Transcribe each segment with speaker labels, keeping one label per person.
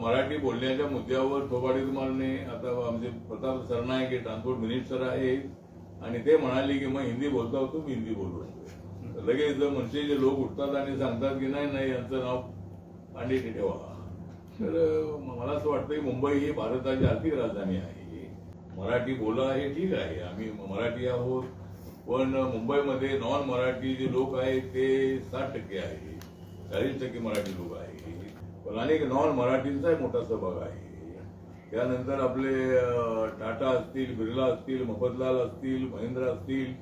Speaker 1: मराठी बोलण्याच्या मुद्द्यावर थोबाडीत मारणे. आता आमचे प्रताप सरनाईक हे ट्रान्सपोर्ट मिनिस्टर आहेत आणि ते म्हणाले की मग हिंदी बोलता होतो मी हिंदी बोलू. लगेच मनसेचे लोक उठतात आणि सांगतात की नाही नाही यांचं नाव पांडित ठेवा. तर मला असं वाटतं की मुंबई ही भारताची आर्थिक राजधानी आहे. मराठी बोला हे ठीक आहे, आम्ही मराठी आहोत, पण मुंबईमध्ये नॉन मराठी जे लोक आहेत ते 60% आहे, 40% मराठी लोक आहेत, पण अनेक नॉन मराठींचाही मोठा सहभाग आहे. त्यानंतर आपले टाटा असतील, बिर्ला असतील, मफतलाल असतील, महिंद्रा असतील,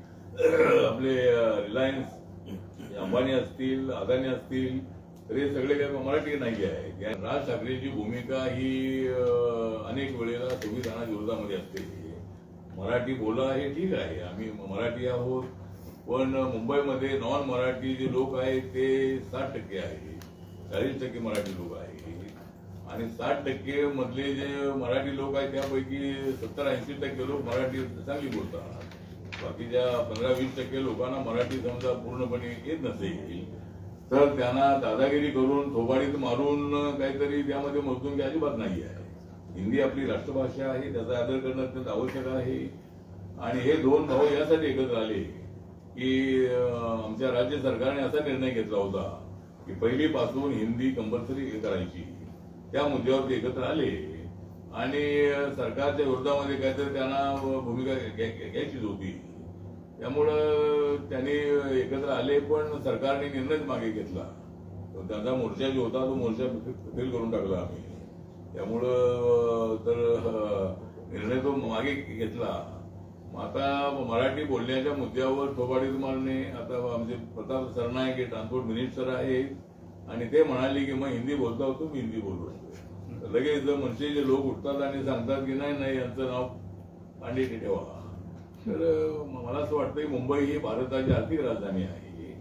Speaker 1: आपले रिलायन्स अंबानी असतील, अदानी असतील, तर हे सगळे काही मराठी नाही आहे. राज ठाकरेंची भूमिका ही अनेक वेळेला संविधानाच्या विरोधामध्ये असते. मराठी बोला हे ठीक आहे, आम्ही मराठी आहोत, पण मुंबईमध्ये नॉन मराठी जे लोक आहेत ते 60% आहे, 40% मराठी लोक आहेत आणि 60% मधले जे मराठी लोक आहेत त्यापैकी 70-80% लोक मराठी चांगली बोलतात. बाकीच्या 15-20% लोकांना मराठी समजा पूर्णपणे येत नसेल तर त्यांना दादागिरी करून थोबाडीत मारून काहीतरी त्यामध्ये मजदूर अजिबात नाही आहे. हिंदी आपली राष्ट्रभाषा आहे, त्याचा आदर करणं अत्यंत आवश्यक आहे. आणि हे दोन भाऊ यासाठी एकत्र आले की आमच्या राज्य सरकारने असा निर्णय घेतला होता की पहिलीपासून हिंदी कंपल्सरी करायची. त्या मुद्द्यावर ते एकत्र आले आणि सरकारच्या विरोधामध्ये काहीतरी त्यांना भूमिका घ्यायचीच होती. त्यामुळं त्यांनी एकत्र आले, पण सरकारने निर्णयच मागे घेतला. त्यांचा मोर्चा जो होता तो मोर्चा फेल करून टाकला आम्ही. त्यामुळं तर निर्णय तो मागे घेतला. आता मराठी बोलण्याच्या मुद्द्यावर थोबाडीत मारणे. आता आमचे प्रताप सरनाईक हे ट्रान्सपोर्ट मिनिस्टर आहेत आणि ते म्हणाले की मग हिंदी बोलता होतो मी हिंदी बोलू. लगेच मनसेचे लोक उठतात आणि सांगतात की नाही नाही यांचं नाव पांडित ठेवा. तर मला असं वाटतं की मुंबई ही भारताची आर्थिक राजधानी आहे.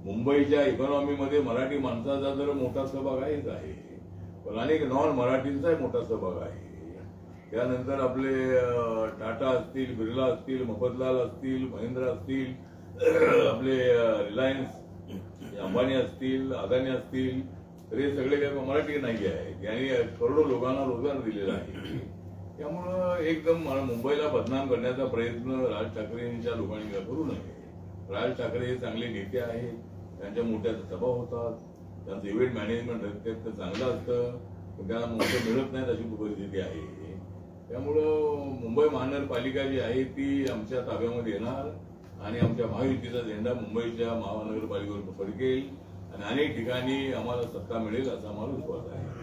Speaker 1: मुंबईच्या इकॉनॉमीमध्ये मराठी माणसाचा जर मोठा सहभाग आहेच आहे, पण अनेक नॉन मराठींचाही मोठा सहभाग आहे. त्यानंतर आपले टाटा असतील, बिर्ला असतील, मफतलाल असतील, महिंद्रा असतील, आपले रिलायन्स अंबानी असतील, अदानी असतील, तर हे सगळे काही मराठी नाही आहे. त्यांनी करोडो लोकांना रोजगार दिलेला आहे. त्यामुळं एकदम मुंबईला बदनाम करण्याचा प्रयत्न राज ठाकरेंच्या लोकांनी करू नये. राज ठाकरे हे चांगले नेते आहेत, त्यांच्या मोठ्या सभा होतात, त्यांचं इव्हेंट मॅनेजमेंट अत्यंत चांगलं असतं, पण त्यांना मोठं मिळत नाही अशी परिस्थिती आहे. त्यामुळं मुंबई महानगरपालिका जी आहे ती आमच्या ताब्यामध्ये येणार आणि आमच्या महायुतीचा झेंडा मुंबईच्या महानगरपालिकेवर फडकेल आणि अनेक ठिकाणी आम्हाला सत्ता मिळेल असा आम्हाला विश्वास आहे.